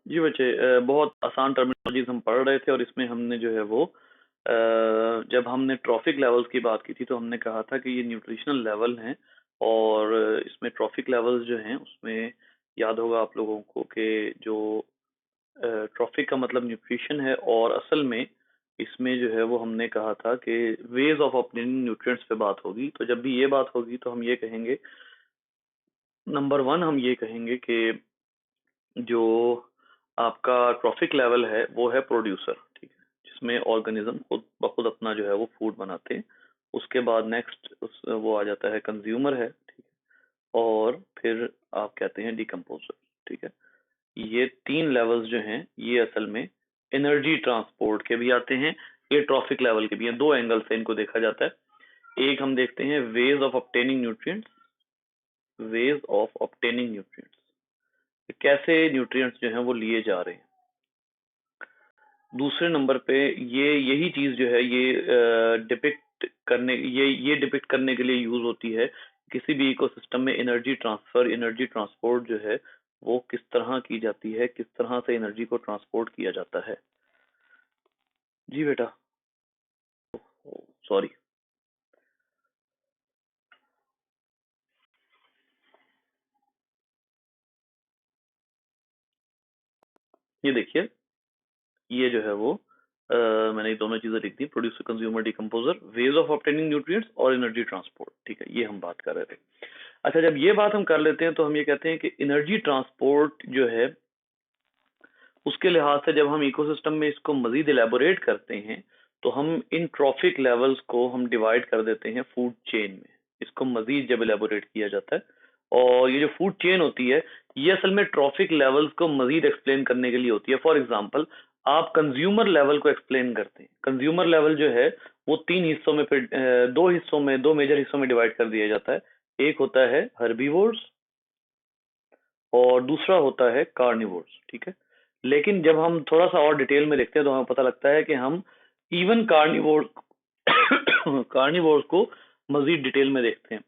जी बच्चे, बहुत आसान टर्मिनोलॉजीज हम पढ़ रहे थे और इसमें हमने जो है वो जब हमने ट्रॉफिक लेवल्स की बात की थी तो हमने कहा था कि ये न्यूट्रिशनल लेवल हैं। और इसमें ट्रॉफिक लेवल्स जो हैं उसमें याद होगा आप लोगों को कि जो ट्रॉफिक का मतलब न्यूट्रिशन है, और असल में इसमें जो है वो हमने कहा था कि वेज ऑफ ऑब्टेनिंग न्यूट्रिएंट्स पे बात होगी। तो जब भी ये बात होगी तो हम ये कहेंगे, नंबर वन हम ये कहेंगे कि जो आपका ट्रॉफिक लेवल है वो है प्रोड्यूसर, ठीक है, जिसमें ऑर्गेनिज्म खुद ब खुद अपना जो है वो फूड बनाते हैं। उसके बाद नेक्स्ट वो आ जाता है कंज्यूमर है, ठीक है, और फिर आप कहते हैं डिकम्पोजर, ठीक है। ये तीन लेवल्स जो हैं ये असल में एनर्जी ट्रांसपोर्ट के भी आते हैं, ये ट्रॉफिक लेवल के भी हैं। दो एंगल से इनको देखा जाता है। एक हम देखते हैं veg of obtaining nutrients, veg of obtaining nutrients, कैसे न्यूट्रिएंट्स जो हैं वो लिए जा रहे हैं। दूसरे नंबर पे ये यही चीज जो है ये डिपिक्ट करने के लिए यूज होती है किसी भी इकोसिस्टम में एनर्जी ट्रांसफर, एनर्जी ट्रांसपोर्ट जो है वो किस तरह की जाती है, किस तरह से एनर्जी को ट्रांसपोर्ट किया जाता है। जी बेटा, सॉरी। ये देखिए, ये जो है वो मैंने ये दोनों चीजें लिख दी, producer, consumer, decomposer, ways of obtaining nutrients और एनर्जी ट्रांसपोर्ट, ठीक है, ये हम बात कर रहे थे। अच्छा, जब ये बात हम कर लेते हैं तो हम ये कहते हैं कि एनर्जी ट्रांसपोर्ट जो है उसके लिहाज से जब हम इकोसिस्टम में इसको मजीद इलेबोरेट करते हैं तो हम इन ट्रॉफिक लेवल्स को हम डिवाइड कर देते हैं फूड चेन में। इसको मजीद जब इलेबोरेट किया जाता है, और ये जो फूड चेन होती है ये असल में ट्रॉफिक लेवल्स को मजीद एक्सप्लेन करने के लिए होती है। फॉर एग्जांपल, आप कंज्यूमर लेवल को एक्सप्लेन करते हैं। कंज्यूमर लेवल जो है वो तीन हिस्सों में, फिर दो हिस्सों में, दो मेजर हिस्सों में डिवाइड कर दिया जाता है। एक होता है हर्बीवोर्स और दूसरा होता है कार्निवोर्स, ठीक है। लेकिन जब हम थोड़ा सा और डिटेल में देखते हैं तो हमें पता लगता है कि हम इवन कार्निवोर कार्निवोर्स को मजीद डिटेल में देखते हैं।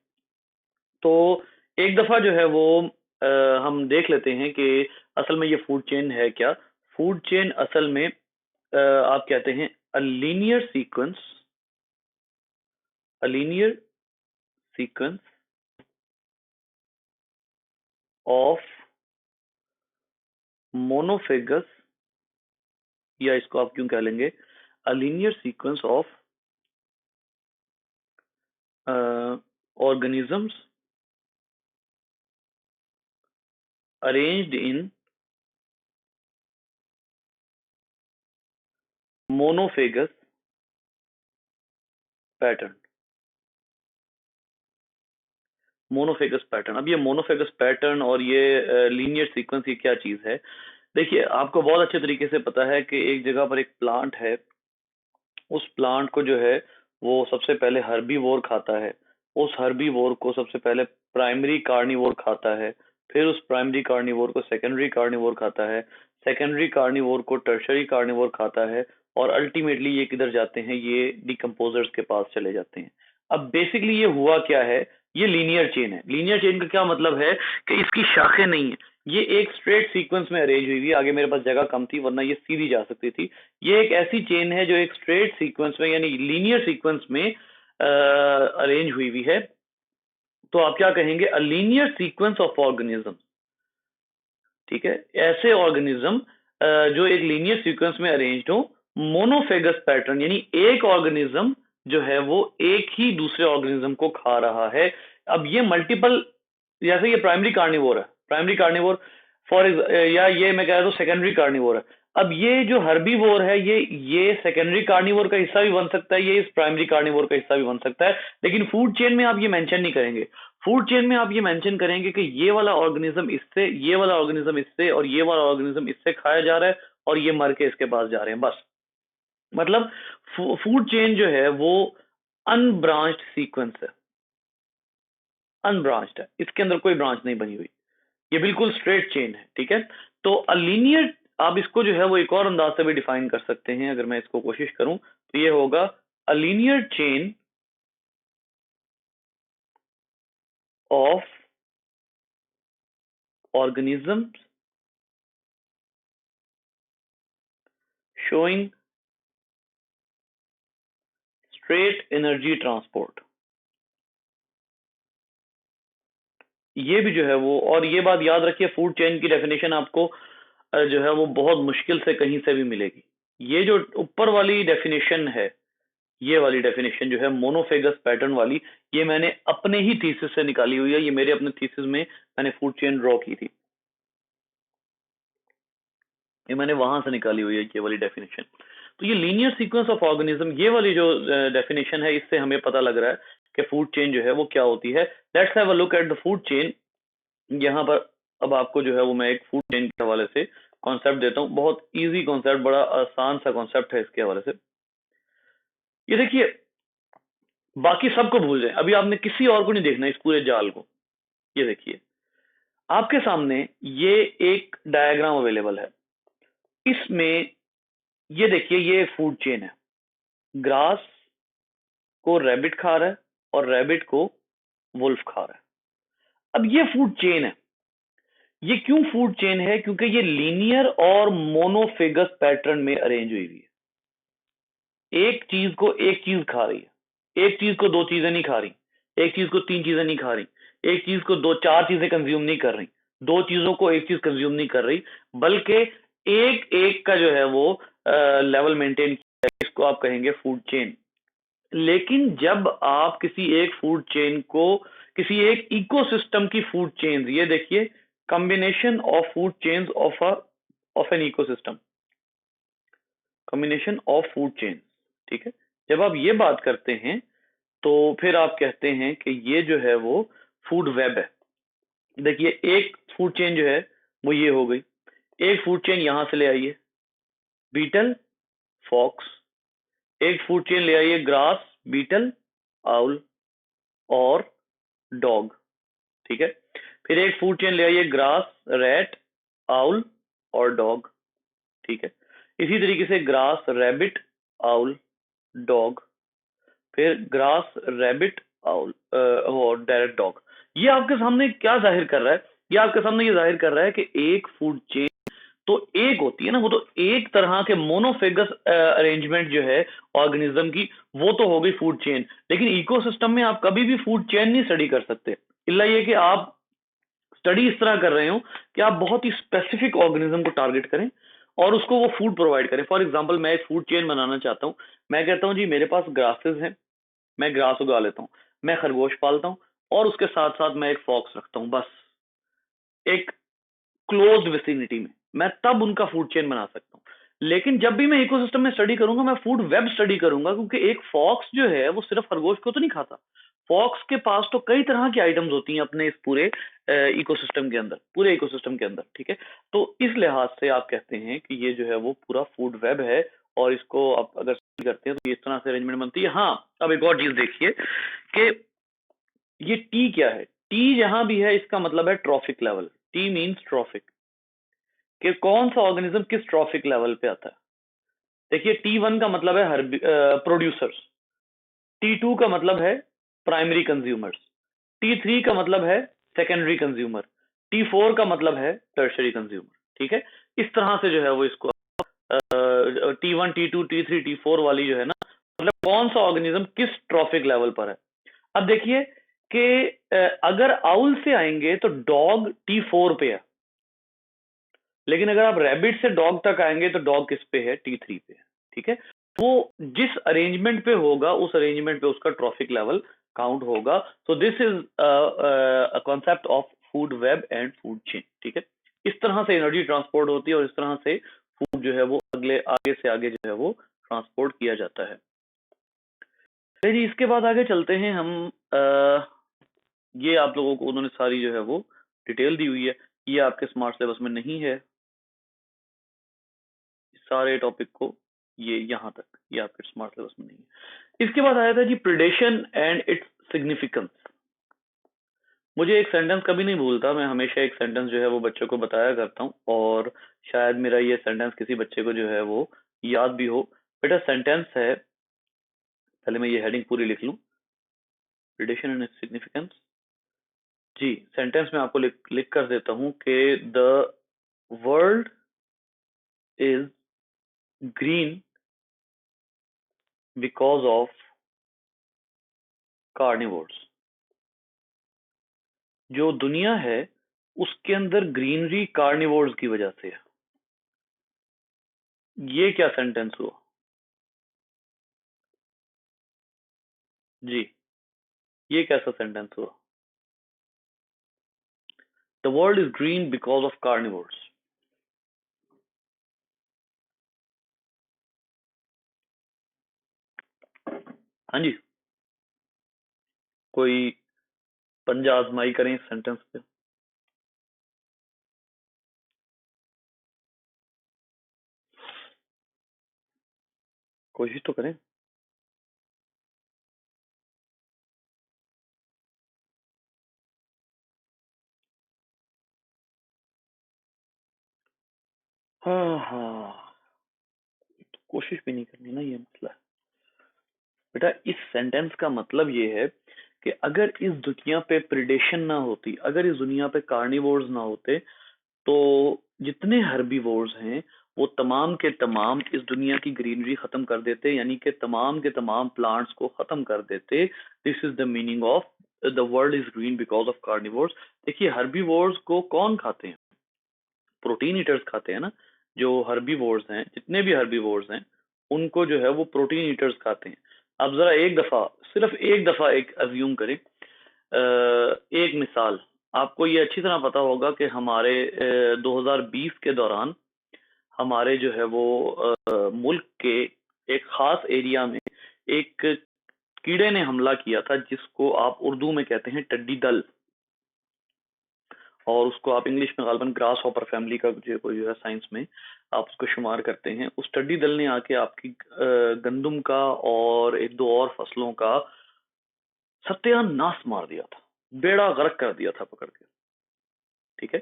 तो एक दफा जो है वो हम देख लेते हैं कि असल में ये फूड चेन है क्या। फूड चेन असल में आप कहते हैं a linear sequence, a linear sequence of monophagous, या इसको आप क्यों कह लेंगे a linear sequence of organisms arranged in monophagous pattern. Monophagous pattern, अब ये मोनोफेगस पैटर्न और ये लीनियर सीक्वेंस ये क्या चीज है। देखिए, आपको बहुत अच्छे तरीके से पता है कि एक जगह पर एक प्लांट है, उस प्लांट को जो है वो सबसे पहले हर्बीवोर खाता है, उस हर्बीवोर को सबसे पहले प्राइमरी कार्निवोर खाता है, फिर उस प्राइमरी कार्निवोर को सेकेंडरी कार्निवोर खाता है, सेकेंडरी कार्निवोर को टर्शरी कार्निवोर खाता है, और अल्टीमेटली ये किधर जाते हैं, ये डिकम्पोजर्स के पास चले जाते हैं। अब बेसिकली ये हुआ क्या है, ये लीनियर चेन है। लीनियर चेन का क्या मतलब है कि इसकी शाखें नहीं है, ये एक स्ट्रेट सीक्वेंस में अरेंज हुई हुई है। आगे मेरे पास जगह कम थी वरना ये सीधी जा सकती थी। ये एक ऐसी चेन है जो एक स्ट्रेट सीक्वेंस में यानी लीनियर सीक्वेंस में अरेंज हुई हुई है। तो आप क्या कहेंगे, a linear sequence of organism, ठीक है। ऐसे ऑर्गेनिज्म जो एक लीनियर सीक्वेंस में अरेंज्ड हो, मोनोफेगस पैटर्न, यानी एक ऑर्गेनिज्म जो है वो एक ही दूसरे ऑर्गेनिज्म को खा रहा है। अब ये मल्टीपल, जैसे ये प्राइमरी कार्निवोर है, प्राइमरी कार्निवोर फॉर, या ये मैं कह रहा हूँ सेकेंडरी कार्निवोर है। अब ये जो हर्बीवोर है ये सेकेंडरी कार्निवोर का हिस्सा भी बन सकता है, ये इस प्राइमरी कार्निवोर का हिस्सा भी बन सकता है, लेकिन फूड चेन में आप ये मेंशन नहीं करेंगे। फूड चेन में आप ये मेंशन करेंगे कि ये वाला ऑर्गेनिज्म इससे, ये वाला ऑर्गेनिज्म इससे, और ये वाला ऑर्गेनिज्म इससे खाया जा रहा है, और ये मर के इसके पास जा रहे हैं, बस। मतलब फूड चेन जो है वो अनब्रांच्ड सीक्वेंस है, अनब्रांच्ड है, इसके अंदर कोई ब्रांच नहीं बनी हुई, ये बिल्कुल स्ट्रेट चेन है, ठीक है। तो अ लीनियर, आप इसको जो है वो एक और अंदाज से भी डिफाइन कर सकते हैं। अगर मैं इसको कोशिश करूं तो ये होगा a linear chain of organisms showing straight energy transport, ये भी जो है वो, और ये बात याद रखिए फूड चेन की डेफिनेशन आपको जो है वो बहुत मुश्किल से कहीं से भी मिलेगी। ये जो ऊपर वाली डेफिनेशन है, ये वाली डेफिनेशन जो है मोनोफेगस पैटर्न वाली, ये मैंने अपने ही थीसिस से निकाली हुई है। ये मेरे अपने थीसिस में मैंने फूड चेन ड्रॉ की थी, ये मैंने वहां से निकाली हुई है ये वाली डेफिनेशन। तो ये लीनियर सीक्वेंस ऑफ ऑर्गेनिज्म, ये वाली जो डेफिनेशन है, इससे हमें पता लग रहा है कि फूड चेन जो है वो क्या होती है। Let's have a look at the food chain. यहाँ पर अब आपको जो है वो मैं एक फूड चेन के हवाले से कॉन्सेप्ट देता हूँ, बहुत इजी कॉन्सेप्ट, बड़ा आसान सा कॉन्सेप्ट है इसके हवाले से। ये देखिए, बाकी सबको भूल जाए, अभी आपने किसी और को नहीं देखना इस पूरे जाल को। ये देखिए आपके सामने ये एक डायग्राम अवेलेबल है, इसमें ये देखिए ये फूड चेन है। ग्रास को रैबिट खा रहा है और रैबिट को वुल्फ खा रहा है। अब ये फूड चेन है। ये क्यों फूड चेन है? क्योंकि ये लीनियर और मोनोफेगस पैटर्न में अरेंज हुई हुई है। एक चीज को एक चीज खा रही है, एक चीज को दो चीजें नहीं खा रही, एक चीज को तीन चीजें नहीं खा रही, एक चीज को दो चार चीजें कंज्यूम नहीं कर रही, दो चीजों को एक चीज कंज्यूम नहीं कर रही, बल्कि एक एक का जो है वो लेवल मेंटेन किया है। इसको आप कहेंगे फूड चेन। लेकिन जब आप किसी एक फूड चेन को, किसी एक इकोसिस्टम की फूड चेन, ये देखिए combination of food chains of an ecosystem, combination of food chain, ठीक है, जब आप ये बात करते हैं तो फिर आप कहते हैं कि ये जो है वो फूड वेब है। देखिए एक फूड चेन जो है वो ये हो गई, एक फूड चेन यहां से ले आइए बीटल फॉक्स, एक फूड चेन ले आइए ग्रास बीटल आउल और डॉग, ठीक है, फिर एक फूड चेन ले आइए ग्रास रैट आउल और डॉग, ठीक है, इसी तरीके से ग्रास रैबिट आउल डॉग, फिर ग्रास रैबिट आउल और डायरेक्ट डॉग। ये आपके सामने क्या जाहिर कर रहा है? ये आपके सामने ये जाहिर कर रहा है कि एक फूड चेन तो एक होती है ना, वो तो एक तरह के मोनोफेगस अरेंजमेंट जो है ऑर्गेनिज्म की, वो तो हो गई फूड चेन। लेकिन इकोसिस्टम में आप कभी भी फूड चेन नहीं स्टडी कर सकते, इल्ला ये कि आप स्टडी इस तरह कर रहे हो कि आप बहुत ही स्पेसिफिक ऑर्गेनिज्म को टारगेट करें और उसको वो फूड प्रोवाइड करें। फॉर एग्जांपल मैं एक फूड चेन बनाना चाहता हूं, मैं कहता हूं जी मेरे पास ग्रासेस हैं, मैं ग्रास उगा लेता हूं, मैं खरगोश पालता हूं और उसके साथ साथ मैं एक फॉक्स रखता हूं, बस एक क्लोज्ड विसिनिटी में, मैं तब उनका फूड चेन बना सकता हूं। लेकिन जब भी मैं इकोसिस्टम में स्टडी करूंगा, मैं फूड वेब स्टडी करूंगा, क्योंकि एक फॉक्स जो है वो सिर्फ खरगोश को तो नहीं खाता, फॉक्स के पास तो कई तरह की आइटम्स होती हैं अपने इस पूरे इकोसिस्टम के अंदर, पूरे इकोसिस्टम के अंदर, ठीक है। तो इस लिहाज से आप कहते हैं कि ये जो है वो पूरा फूड वेब है, और इसको आप अगर study करते हैं तो इस तरह से अरेंजमेंट बनती है। हाँ, अब एक और चीज देखिए कि ये टी क्या है। टी जहां भी है इसका मतलब है trophic level, T means trophic, कि कौन सा ऑर्गेनिज्म किस ट्रॉफिक लेवल पे आता है। देखिए T1 का मतलब है प्रोड्यूसर्स, T2 का मतलब है प्राइमरी कंज्यूमर्स, T3 का मतलब है सेकेंडरी कंज्यूमर, T4 का मतलब है टर्शरी कंज्यूमर, ठीक है। इस तरह से जो है वो इसको T1 T2 T3 T4 वाली जो है ना, मतलब कौन सा ऑर्गेनिज्म किस ट्रॉफिक लेवल पर है। अब देखिए कि अगर आउल से आएंगे तो डॉग T4 पे है, लेकिन अगर आप रैबिट से डॉग तक आएंगे तो डॉग किस पे है? T3 पे है, ठीक है। वो जिस अरेंजमेंट पे होगा उस अरेंजमेंट पे उसका ट्रॉफिक लेवल काउंट होगा। तो this is a concept of food web and food chain, ठीक है। इस तरह से एनर्जी ट्रांसपोर्ट होती है और इस तरह से फूड जो है वो अगले आगे से आगे जो है वो ट्रांसपोर्ट किया जाता है। चलिए जी, इसके बाद आगे चलते हैं हम। ये आप लोगों को उन्होंने सारी जो है वो डिटेल दी हुई है, ये आपके स्मार्ट सिलेबस में नहीं है सारे टॉपिक को, ये यहाँ तक, ये आपके स्मार्ट सिलेबस में नहीं है। इसके बाद आया था जी प्रिडेशन एंड इट्स सिग्निफिकेंस। मुझे एक सेंटेंस कभी नहीं भूलता, मैं हमेशा एक सेंटेंस जो है वो बच्चों को बताया करता हूँ, और शायद मेरा ये सेंटेंस किसी बच्चे को जो है वो याद भी हो। बेटा सेंटेंस है, पहले मैं ये हेडिंग पूरी लिख लूँ, प्रिडेशन एंड इट्स सिग्निफिकेंस। जी, सेंटेंस में आपको लिख कर देता हूँ कि the world is green because of carnivores. जो दुनिया है उसके अंदर ग्रीनरी कार्निवोर्स की वजह से है। ये क्या सेंटेंस हुआ? जी, ये कैसा सेंटेंस हुआ? The world is green because of carnivores. हाँ जी, कोई पंजा आजमाई करें इस सेंटेंस पे। कोशिश तो करें। हाँ हाँ, कोशिश भी नहीं करनी ना, ये मसला है बेटा। इस सेंटेंस का मतलब ये है कि अगर इस दुनिया पे प्रिडेशन ना होती, अगर इस दुनिया पे कार्निवोर्स ना होते, तो जितने हर्बीवोर्स हैं वो तमाम के तमाम इस दुनिया की ग्रीनरी खत्म कर देते, यानी कि तमाम के तमाम प्लांट्स को खत्म कर देते। This is the meaning of the world is green because of carnivores. देखिए, हर्बीवोर्स को कौन खाते हैं? प्रोटीन ईटर्स खाते हैं ना। जो हर्बीवोर्स हैं, जितने भी हर्बीवोर्स हैं, उनको जो है वो प्रोटीन ईटर्स खाते हैं। अब जरा एक दफा, सिर्फ एक दफा एक अज्यूम करें, एक मिसाल। आपको ये अच्छी तरह पता होगा कि हमारे 2020 के दौरान हमारे जो है वो मुल्क के एक खास एरिया में एक कीड़े ने हमला किया था, जिसको आप उर्दू में कहते हैं टिड्डी दल, और उसको आप इंग्लिश में गालबन ग्रास हॉपर फैमिली का जो है साइंस में आप उसको शुमार करते हैं। उस टिड्डी दल ने आके आपकी गंदम का और एक दो और फसलों का सत्यानाश मार दिया था, बेड़ा गर्क कर दिया था पकड़ के। ठीक है,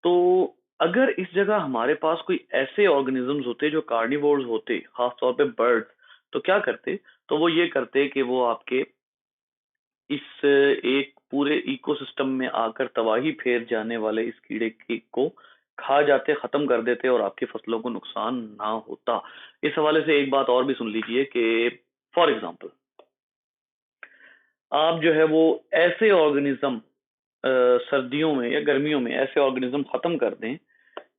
तो अगर इस जगह हमारे पास कोई ऐसे ऑर्गेनिजम्स होते जो कार्निवोर्स होते, खास तौर पे बर्ड्स, तो क्या करते? तो वो ये करते कि वो आपके इस एक पूरे इकोसिस्टम में आकर तबाही फेर जाने वाले इस कीड़े को खा जाते, खत्म कर देते, और आपकी फसलों को नुकसान ना होता। इस हवाले से एक बात और भी सुन लीजिए कि फॉर एग्जाम्पल, आप जो है वो ऐसे ऑर्गेनिज्म सर्दियों में या गर्मियों में ऐसे ऑर्गेनिज्म खत्म कर दें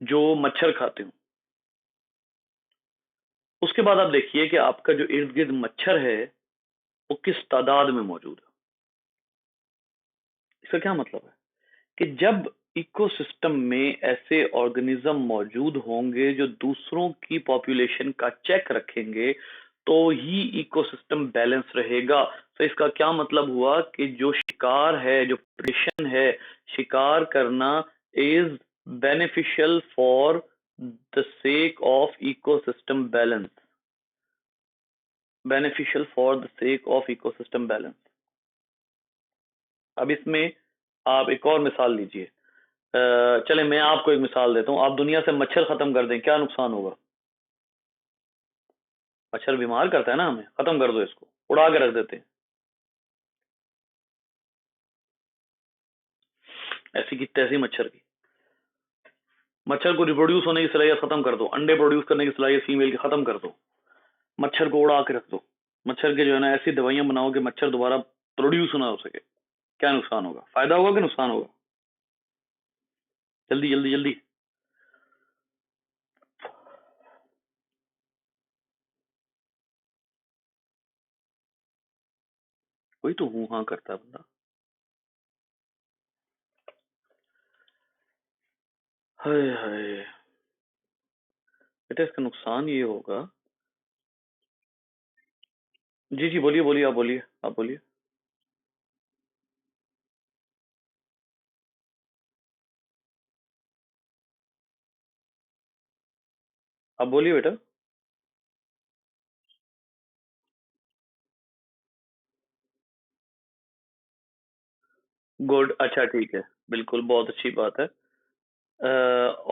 जो मच्छर खाते हो, उसके बाद आप देखिए कि आपका जो इर्द गिर्द मच्छर है वो किस तादाद में मौजूद है। इसका क्या मतलब है कि जब इकोसिस्टम में ऐसे ऑर्गेनिज्म मौजूद होंगे जो दूसरों की पॉपुलेशन का चेक रखेंगे, तो ही इकोसिस्टम बैलेंस रहेगा। तो इसका क्या मतलब हुआ कि जो शिकार है, जो प्रेडेशन है, शिकार करना is beneficial for the sake of ecosystem balance, beneficial for the sake of ecosystem balance. अब इसमें आप एक और मिसाल लीजिए। चले मैं आपको एक मिसाल देता हूँ। आप दुनिया से मच्छर खत्म कर दें, क्या नुकसान होगा? मच्छर बीमार करता है ना हमें, खत्म कर दो इसको, उड़ा के रख देते हैं। ऐसी की तैसी मच्छर की, मच्छर को रिप्रोड्यूस होने की सलाहियत खत्म कर दो, अंडे प्रोड्यूस करने की सलाहियत फीमेल की खत्म कर दो, मच्छर को उड़ा के रख दो, मच्छर के जो है ना ऐसी दवाइयां बनाओ कि मच्छर दोबारा प्रोड्यूस ना हो सके। क्या नुकसान होगा? फायदा होगा कि नुकसान होगा? जल्दी जल्दी जल्दी। कोई तो हूँ हाँ करता है बंदा। हाय हाय बेटा, इसका नुकसान ये होगा। जी जी, बोलिए बोलिए, आप बोलिए, आप बोलिए। आप बोलिए बेटा। गुड, अच्छा ठीक है, बिल्कुल बहुत अच्छी बात है।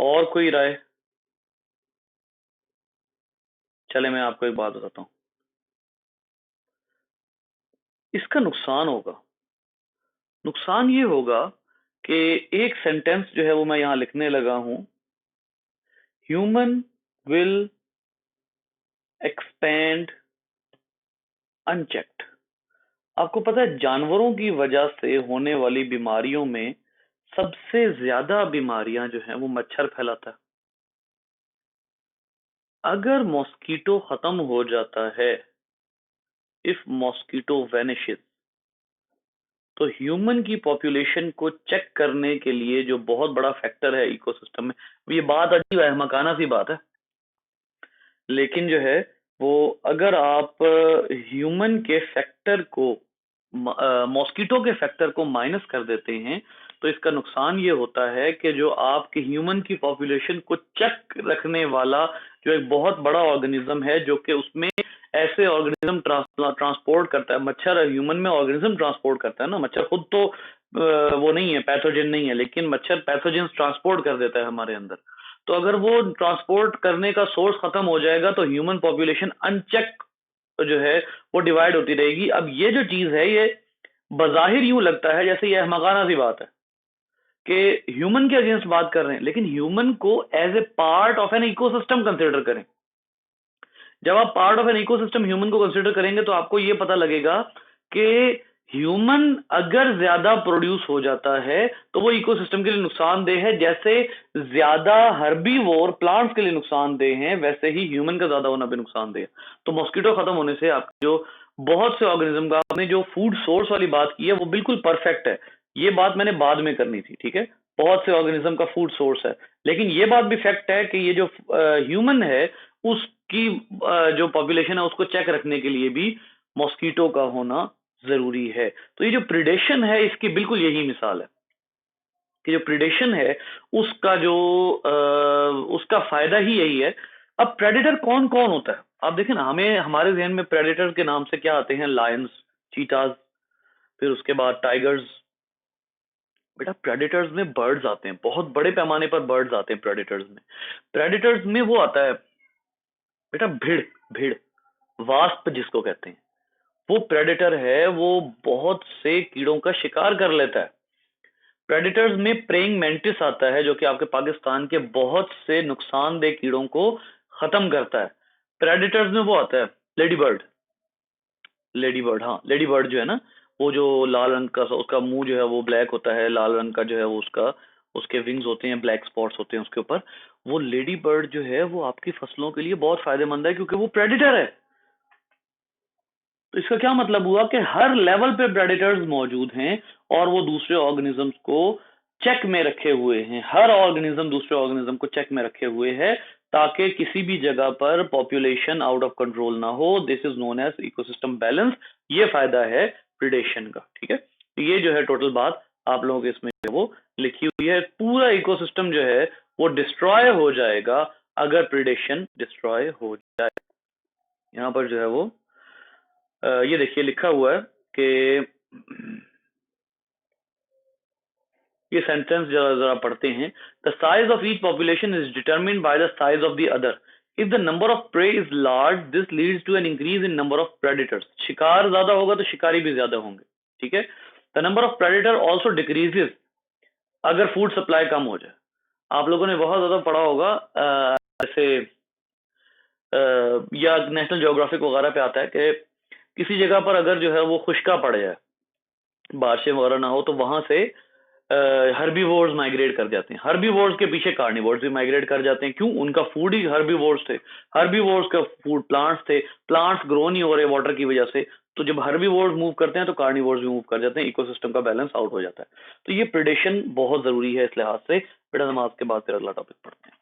और कोई राय? चले मैं आपको एक बात बताता हूँ। इसका नुकसान होगा, नुकसान ये होगा कि एक सेंटेंस जो है वो मैं यहाँ लिखने लगा हूँ, ह्यूमन विल एक्सपेंड अनचेक्ड। आपको पता है जानवरों की वजह से होने वाली बीमारियों में सबसे ज्यादा बीमारियां जो हैं वो मच्छर फैलाता है। अगर मॉस्किटो खत्म हो जाता है, इफ मॉस्किटो वेनिशेस, तो ह्यूमन की पॉपुलेशन को चेक करने के लिए जो बहुत बड़ा फैक्टर है इकोसिस्टम में, ये बात अजीब है, मकाना सी बात है, लेकिन जो है वो अगर आप ह्यूमन के फैक्टर को, मॉस्किटो के फैक्टर को माइनस कर देते हैं, तो इसका नुकसान ये होता है कि जो आपके ह्यूमन की पॉपुलेशन को चेक रखने वाला जो एक बहुत बड़ा ऑर्गेनिज्म है, जो कि उसमें ऐसे ऑर्गेनिज्म ट्रांसपोर्ट करता है, मच्छर ह्यूमन में ऑर्गेनिज्म ट्रांसपोर्ट करता है ना, मच्छर खुद तो वो नहीं है, पैथोजन नहीं है, लेकिन मच्छर पैथोजन ट्रांसपोर्ट कर देता है हमारे अंदर। तो अगर वो ट्रांसपोर्ट करने का सोर्स खत्म हो जाएगा तो ह्यूमन पॉपुलेशन अनचेक जो है वो डिवाइड होती रहेगी। अब ये जो चीज है, ये बजाहिर यूं लगता है जैसे ये अहमकाना सी बात है कि ह्यूमन के अगेंस्ट बात कर रहे हैं, लेकिन ह्यूमन को as a part of an ecosystem consider करें। जब आप part of an ecosystem human को कंसिडर करेंगे तो आपको यह पता लगेगा कि ह्यूमन अगर ज्यादा प्रोड्यूस हो जाता है तो वो इकोसिस्टम के लिए नुकसानदेह है। जैसे ज्यादा हर्बीवोर प्लांट्स के लिए नुकसानदेह हैं, वैसे ही ह्यूमन का ज्यादा होना भी नुकसानदेह है। तो मॉस्किटो खत्म होने से आप जो बहुत से ऑर्गेनिज्म का आपने जो फूड सोर्स वाली बात की है वो बिल्कुल परफेक्ट है। ये बात मैंने बाद में करनी थी, ठीक है, बहुत से ऑर्गेनिज्म का फूड सोर्स है, लेकिन ये बात भी फैक्ट है कि ये जो ह्यूमन है उसकी जो पॉपुलेशन है उसको चेक रखने के लिए भी मॉस्किटो का होना जरूरी है। तो ये जो प्रिडेशन है इसकी बिल्कुल यही मिसाल है कि जो प्रिडेशन है उसका जो उसका फायदा ही यही है। अब प्रेडेटर कौन कौन होता है, आप देखें ना, हमें हमारे जहन में प्रेडेटर के नाम से क्या आते हैं, लायंस, चीताज, फिर उसके बाद टाइगर्स। बेटा प्रेडेटर्स में बर्ड्स आते हैं, बहुत बड़े पैमाने पर बर्ड्स आते हैं प्रेडेटर्स में। प्रेडेटर्स में वो आता है बेटा भीड़, भीड़, वास्प जिसको कहते हैं, वो प्रेडेटर है, वो बहुत से कीड़ों का शिकार कर लेता है। प्रेडेटर्स में प्रेइंग मेंटिस आता है जो कि आपके पाकिस्तान के बहुत से नुकसानदेह कीड़ों को खत्म करता है। प्रेडेटर्स में वो आता है लेडी बर्ड, लेडी बर्ड, हाँ लेडी बर्ड जो है ना, वो जो लाल रंग का उसका मुंह जो है वो ब्लैक होता है, लाल रंग का जो है वो उसका, उसके विंग्स होते हैं, ब्लैक स्पॉट्स होते हैं उसके ऊपर। वो लेडी बर्ड जो है वो आपकी फसलों के लिए बहुत फायदेमंद है क्योंकि वो प्रेडेटर है। तो इसका क्या मतलब हुआ कि हर लेवल पे प्रेडेटर्स मौजूद हैं और वो दूसरे ऑर्गेनिजम्स को चेक में रखे हुए हैं, हर ऑर्गेनिज्म दूसरे ऑर्गेनिज्म को चेक में रखे हुए है ताकि किसी भी जगह पर पॉपुलेशन आउट ऑफ कंट्रोल ना हो। This is known as ecosystem balance. ये फायदा है प्रिडेशन का, ठीक है। तो ये जो है टोटल बात आप लोगों के इसमें वो लिखी हुई है। पूरा इकोसिस्टम जो है वो डिस्ट्रॉय हो जाएगा अगर प्रिडेशन डिस्ट्रॉय हो जाए। यहाँ पर जो है वो ये देखिए लिखा हुआ है कि ये सेंटेंस जरा जरा पढ़ते हैं। The size of each population is determined by the size of the other. If the number of prey is large this leads to an increase in number of predators. शिकार ज्यादा होगा तो शिकारी भी ज्यादा होंगे, ठीक है। The number of predator also decreases अगर फूड सप्लाई कम हो जाए। आप लोगों ने बहुत ज्यादा पढ़ा होगा जैसे या नेशनल ज्योग्राफिक वगैरह पे आता है कि किसी जगह पर अगर जो है वो खुश्का पड़ जाए, बारिशें वगैरह ना हो, तो वहां से हर्बीवोर्स माइग्रेट कर जाते हैं। हर्बीवोर्स के पीछे कार्निवोर्स भी माइग्रेट कर जाते हैं। क्यों? उनका फूड ही हर्बीवोर्स थे। हर्बीवोर्स का फूड प्लांट्स थे, प्लांट्स ग्रो नहीं हो रहे वाटर की वजह से, तो जब हर्बीवोर्स मूव करते हैं तो कार्निवोर्स भी मूव कर जाते हैं, इकोसिस्टम का बैलेंस आउट हो जाता है। तो ये प्रिडेशन बहुत जरूरी है इस लिहाज से। बेटा नमाज के बाद फिर अगला टॉपिक पढ़ते हैं।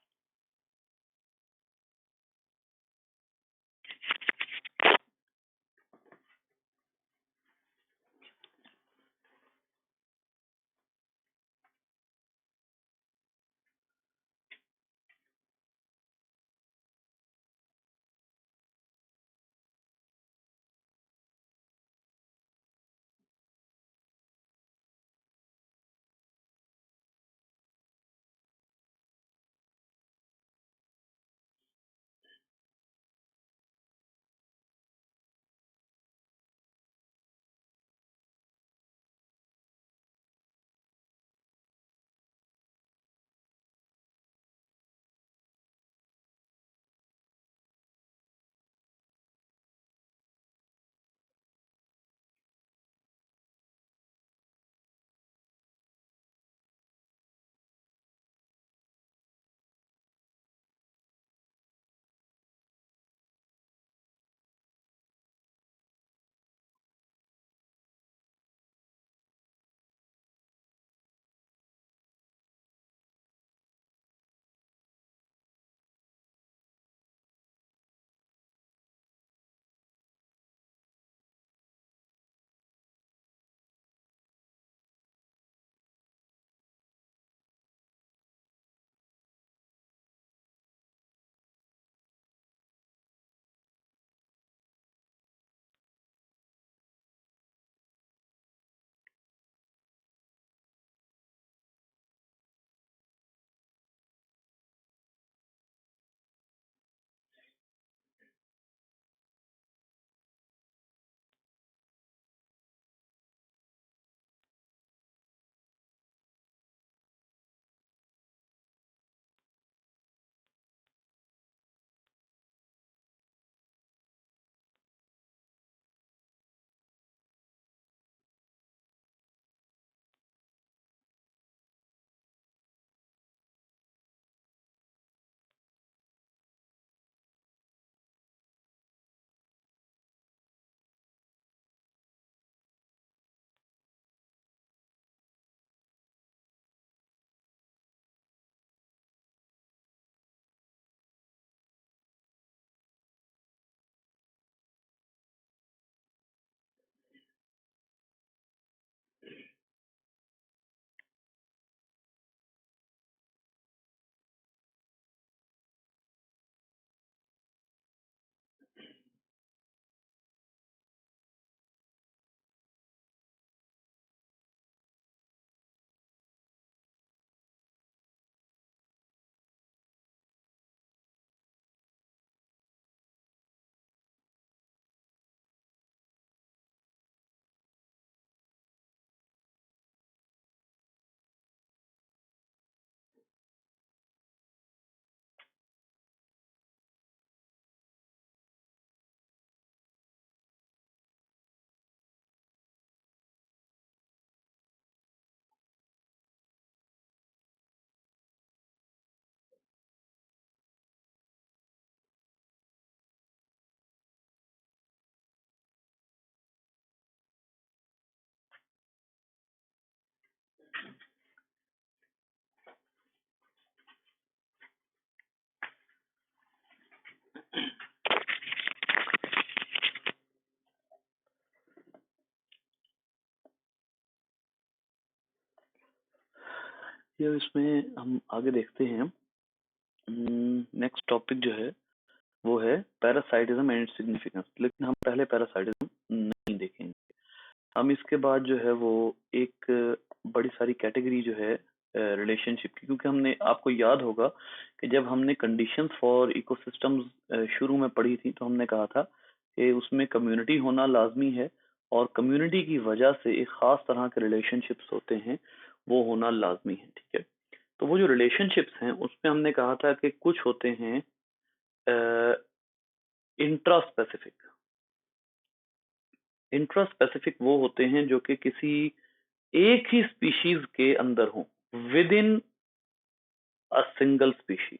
देखिए इसमें हम आगे देखते हैं। नेक्स्ट टॉपिक जो है वो है पैरासाइटिज्म एंड सिग्निफिकेंस, लेकिन हम पहले पैरासाइटिज्म नहीं देखेंगे। हम इसके बाद जो है वो एक बड़ी सारी कैटेगरी जो है रिलेशनशिप की, क्योंकि हमने, आपको याद होगा कि जब हमने कंडीशंस फॉर इकोसिस्टम्स शुरू में पढ़ी थी तो हमने कहा था कि उसमें कम्युनिटी होना लाजमी है और कम्युनिटी की वजह से एक खास तरह के रिलेशनशिप्स होते हैं, वो होना लाजमी है। ठीक है, तो वो जो रिलेशनशिप्स हैं उसमें हमने कहा था कि कुछ होते हैं इंट्रा स्पेसिफिक। इंट्रा स्पेसिफिक वो होते हैं जो कि किसी एक ही स्पीशीज के अंदर हो, with in a single species.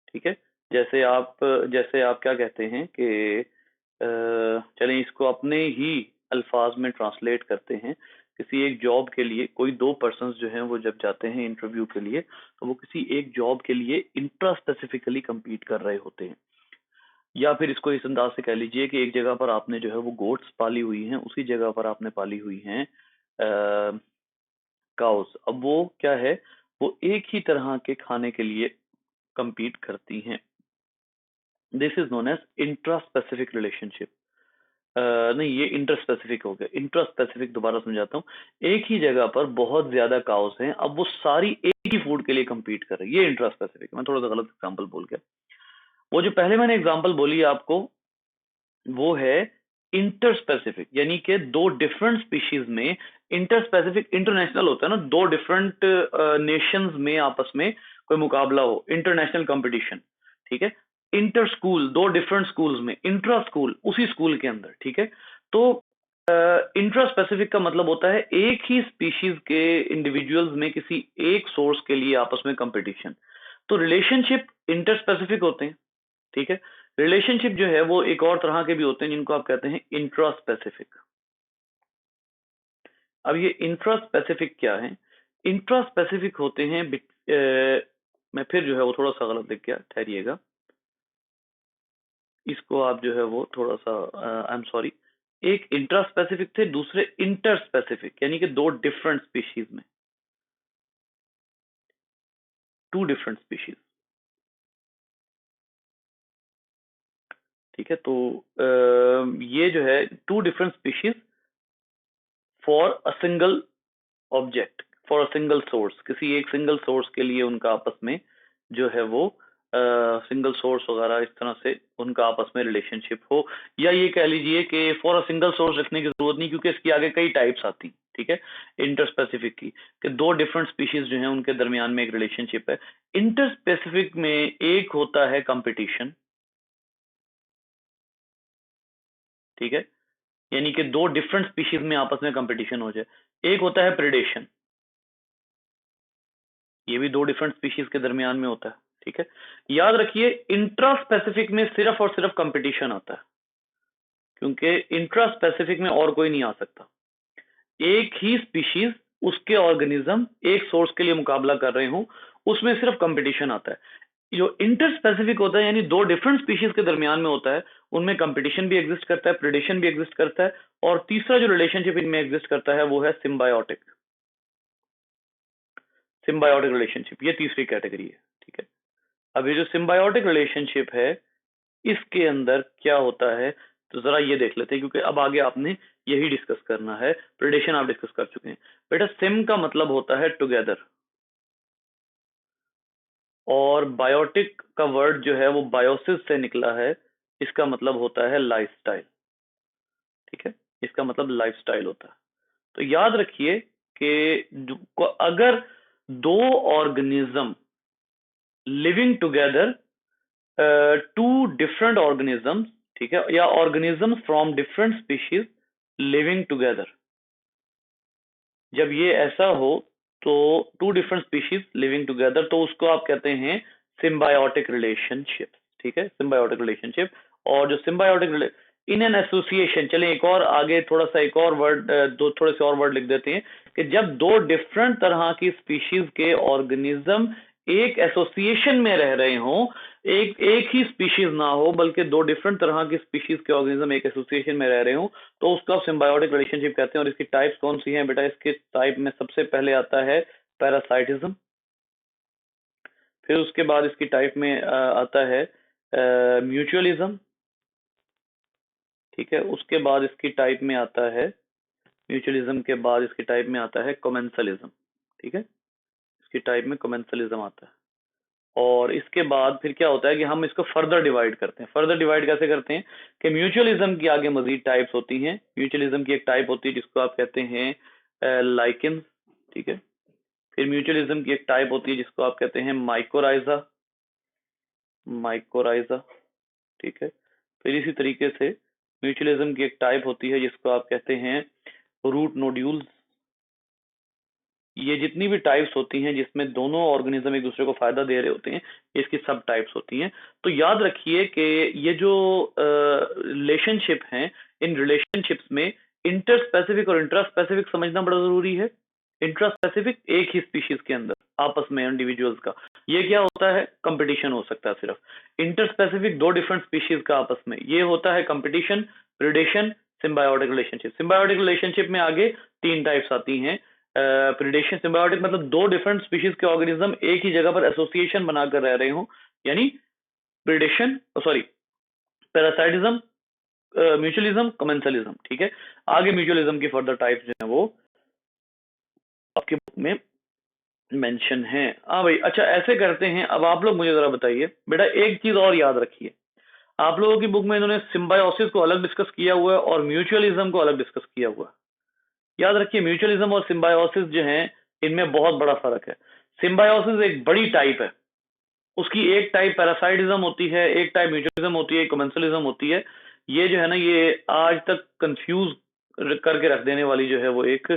ठीक है, जैसे आप क्या कहते हैं कि चलें इसको अपने ही अल्फाज में ट्रांसलेट करते हैं। किसी एक जॉब के लिए कोई दो पर्सन्स जो हैं वो जब जाते हैं इंटरव्यू के लिए, तो वो किसी एक जॉब के लिए इंट्रा स्पेसिफिकली compete कर रहे होते हैं। या फिर इसको इस अंदाज से कह लीजिए कि एक जगह पर आपने जो है वो गोट्स पाली हुई हैं, उसी जगह पर आपने पाली हुई हैं काउस। अब वो क्या है, वो एक ही तरह के खाने के लिए compete करती हैं। This is known as intraspecific relationship. नहीं, ये इंटर स्पेसिफिक हो गया। इंट्रा स्पेसिफिक दोबारा समझाता हूँ। एक ही जगह पर बहुत ज्यादा काउस हैं, अब वो सारी एक ही फूड के लिए compete कर रही है, ये इंट्रा स्पेसिफिक। मैं थोड़ा सा गलत एग्जांपल बोल गया। वो जो पहले मैंने एग्जांपल बोली आपको वो है इंटर स्पेसिफिक, यानी कि दो डिफरेंट स्पीशीज में। इंटर स्पेसिफिक इंटरनेशनल होता है ना, दो डिफरेंट नेशंस में आपस में कोई मुकाबला हो, इंटरनेशनल कंपटीशन। ठीक है, इंटर स्कूल दो डिफरेंट स्कूल्स में, इंट्रा स्कूल उसी स्कूल के अंदर। ठीक है, तो इंट्रा स्पेसिफिक का मतलब होता है एक ही स्पीशीज के इंडिविजुअल्स में किसी एक सोर्स के लिए आपस में कंपटीशन। तो रिलेशनशिप इंटर स्पेसिफिक होते हैं। ठीक है, रिलेशनशिप जो है वो एक और तरह के भी होते हैं जिनको आप कहते हैं इंट्रा स्पेसिफिक। अब ये इंट्रा स्पेसिफिक क्या है? इंट्रा स्पेसिफिक होते हैं मैं फिर जो है वो थोड़ा सा गलत लिख गया, ठहरिएगा। इसको आप जो है वो थोड़ा सा, आई एम सॉरी, एक इंट्रा स्पेसिफिक थे, दूसरे इंटर स्पेसिफिक, यानी कि दो डिफरेंट स्पीशीज में, टू डिफरेंट स्पीशीज। ठीक है, तो ये जो है two different species for a single object, for a single source, किसी एक सिंगल सोर्स के लिए उनका आपस में जो है वो सिंगल सोर्स वगैरह इस तरह से उनका आपस में रिलेशनशिप हो। या ये कह लीजिए कि फॉर अ सिंगल सोर्स रखने की जरूरत नहीं, क्योंकि इसकी आगे कई टाइप्स आती। ठीक है, इंटर स्पेसिफिक की, कि दो डिफरेंट स्पीशीज जो हैं उनके दरमियान में एक रिलेशनशिप है। इंटर स्पेसिफिक में एक होता है कंपटीशन। ठीक है, यानी कि दो डिफरेंट स्पीशीज में आपस में कंपटीशन हो जाए। एक होता है प्रेडेशन, ये भी दो डिफरेंट स्पीशीज के दरमियान में होता है। ठीक है, याद रखिए इंट्रा स्पेसिफिक में सिर्फ और सिर्फ कंपटीशन आता है, क्योंकि इंट्रा स्पेसिफिक में और कोई नहीं आ सकता। एक ही स्पीशीज, उसके ऑर्गेनिज्म एक सोर्स के लिए मुकाबला कर रहे हो, उसमें सिर्फ कंपटीशन आता है। जो इंटर स्पेसिफिक होता है, यानी दो डिफरेंट स्पीशीज के दरमियान में होता है, उनमें कंपटीशन भी एग्जिस्ट करता है, प्रेडेशन भी एग्जिस्ट करता है, और तीसरा जो रिलेशनशिप इनमें एग्जिस्ट करता है वो है सिम्बायोटिक। सिम्बायोटिक रिलेशनशिप, ये तीसरी कैटेगरी है। ठीक है, अब ये जो सिम्बायोटिक रिलेशनशिप है, इसके अंदर क्या होता है, तो जरा ये देख लेते हैं, क्योंकि अब आगे आपने यही डिस्कस करना है। प्रेडेशन आप डिस्कस कर चुके हैं। बेटा सिम का मतलब होता है टुगेदर, और बायोटिक का वर्ड जो है वो बायोसिस से निकला है, इसका मतलब होता है लाइफस्टाइल। ठीक है, इसका मतलब लाइफस्टाइल होता है। तो याद रखिए कि अगर दो organism living together, two different organisms, ठीक है, या organisms from different species living together, जब ये ऐसा हो, तो two different species living together, तो उसको आप कहते हैं सिम्बायोटिक रिलेशनशिप। ठीक है, सिम्बायोटिक रिलेशनशिप। और जो सिम्बायोटिक इन एन एसोसिएशन, चलिए एक और आगे थोड़ा सा एक और वर्ड, दो थोड़े से और वर्ड लिख देते हैं, कि जब दो डिफरेंट तरह की स्पीशीज के ऑर्गेनिज्म एक एसोसिएशन में रह रहे हों, एक एक ही स्पीशीज ना हो बल्कि दो डिफरेंट तरह की स्पीशीज के ऑर्गेनिज्म एक एसोसिएशन में रह रहे हो, तो उसको आप सिम्बायोटिक रिलेशनशिप कहते हैं। और इसकी टाइप्स कौन सी हैं बेटा? इसके टाइप में सबसे पहले आता है पैरासाइटिज्म, फिर उसके बाद इसकी टाइप में आता है म्यूचुअलिज्म, ठीक है। उसके बाद इसकी टाइप में आता है म्यूचुअलिज्म के बाद इसकी टाइप में आता है कमेंसलिज्म, ठीक है। इसकी टाइप में कमेंसलिज्म आता है। और इसके बाद फिर क्या होता है कि हम इसको फर्दर डिवाइड करते हैं। फर्दर डिवाइड कैसे करते हैं कि म्यूचुअलिज्म की आगे मजीद टाइप्स होती हैं। म्यूचुअलिज्म की एक टाइप होती है जिसको आप कहते हैं लाइकेंस, ठीक है। फिर म्यूचुअलिज्म की एक टाइप होती है जिसको आप कहते हैं माइकोराइजा, माइकोराइजा, ठीक है। फिर इसी तरीके से म्यूचुअलिज्म की एक टाइप होती है जिसको आप कहते हैं रूट नोड्यूल्स। ये जितनी भी टाइप्स होती हैं जिसमें दोनों ऑर्गेनिज्म एक दूसरे को फायदा दे रहे होते हैं, इसकी सब टाइप्स होती हैं। तो याद रखिए कि ये जो रिलेशनशिप हैं, इन रिलेशनशिप्स में इंटर स्पेसिफिक और इंट्रा स्पेसिफिक समझना बड़ा जरूरी है। इंट्रा स्पेसिफिक एक ही स्पीशीज के अंदर आपस में इंडिविजुअल्स का, ये क्या होता है, कंपटीशन हो सकता है सिर्फ। इंटर स्पेसिफिक दो डिफरेंट स्पीशीज का आपस में, ये होता है competition, predation, symbiotic relationship. Symbiotic relationship में आगे तीन टाइप्स आती हैं। प्रिडेशन, सिम्बायोटिक मतलब दो डिफरेंट स्पीशीज के ऑर्गेनिज्म एक ही जगह पर एसोसिएशन बनाकर रह रहे हो, यानी predation, sorry parasitism, mutualism, commensalism, ठीक है। आगे म्यूचुअलिज्म की फर्दर टाइप्स जो है वो आपकी बुक में मेंशन है। हाँ भाई, अच्छा ऐसे करते हैं। अब आप लोग मुझे जरा बताइए बेटा, एक चीज और याद रखिए, आप लोगों की बुक में इन्होंने सिम्बायोसिस को अलग डिस्कस किया हुआ है और म्यूचुअलिज्म को अलग डिस्कस किया हुआ है। याद रखिए म्यूचुअलिज्म और सिम्बायोसिस जो है इनमें बहुत बड़ा फर्क है। सिम्बायोसिस एक बड़ी टाइप है, उसकी एक टाइप पैरासाइटिज्म होती है, एक टाइप म्यूचुअलिज्म होती है, कमेंसलिज्म होती है। ये जो है ना, ये आज तक कंफ्यूज करके रख देने वाली जो है वो एक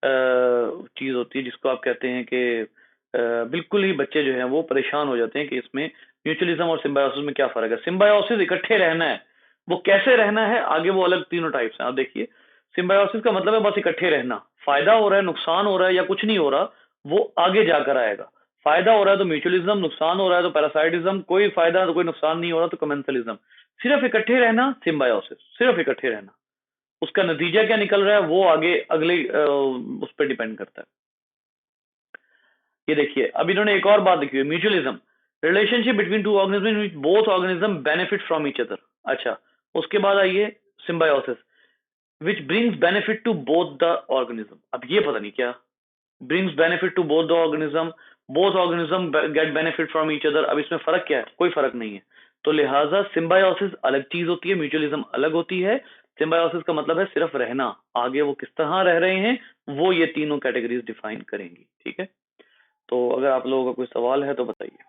चीज होती है जिसको आप कहते हैं कि बिल्कुल ही बच्चे जो है वो परेशान हो जाते हैं कि इसमें म्यूचुअलिज्म और सिम्बायोसिस में क्या फर्क है। सिम्बायोसिस इकट्ठे रहना है, वो कैसे रहना है आगे वो अलग तीनों टाइप्स हैं। आप देखिए, सिम्बायोसिस का मतलब है बस इकट्ठे रहना, फायदा हो रहा है, नुकसान हो रहा है या कुछ नहीं हो रहा, वो आगे जाकर आएगा। फायदा हो रहा है तो म्यूचुअलिज्म, नुकसान हो रहा है तो पैरासाइटिज्म, कोई फायदा तो कोई नुकसान नहीं हो रहा तो कमेंसलिज्म। सिर्फ इकट्ठे रहना सिम्बायोसिस, सिर्फ इकट्ठे रहना। उसका नतीजा क्या निकल रहा है वो आगे अगले उस पर डिपेंड करता है। ये देखिए, अब इन्होंने एक और बात लिखी है, mutualism, relationship between two organism in which both organism benefit from each other. अच्छा, उसके बाद आइए symbiosis, which brings benefit to both the organism। अब ये पता नहीं क्या, brings benefit to both organism get benefit from each other। अब इसमें फर्क क्या है, कोई फर्क नहीं है। तो लिहाजा सिम्बायोसिस अलग चीज होती है, म्यूचुअलिज्म अलग होती है। सिम्बायोसिस का मतलब है सिर्फ रहना, आगे वो किस तरह रह रहे हैं वो ये तीनों कैटेगरीज डिफाइन करेंगी, ठीक है। तो अगर आप लोगों का कोई सवाल है तो बताइए।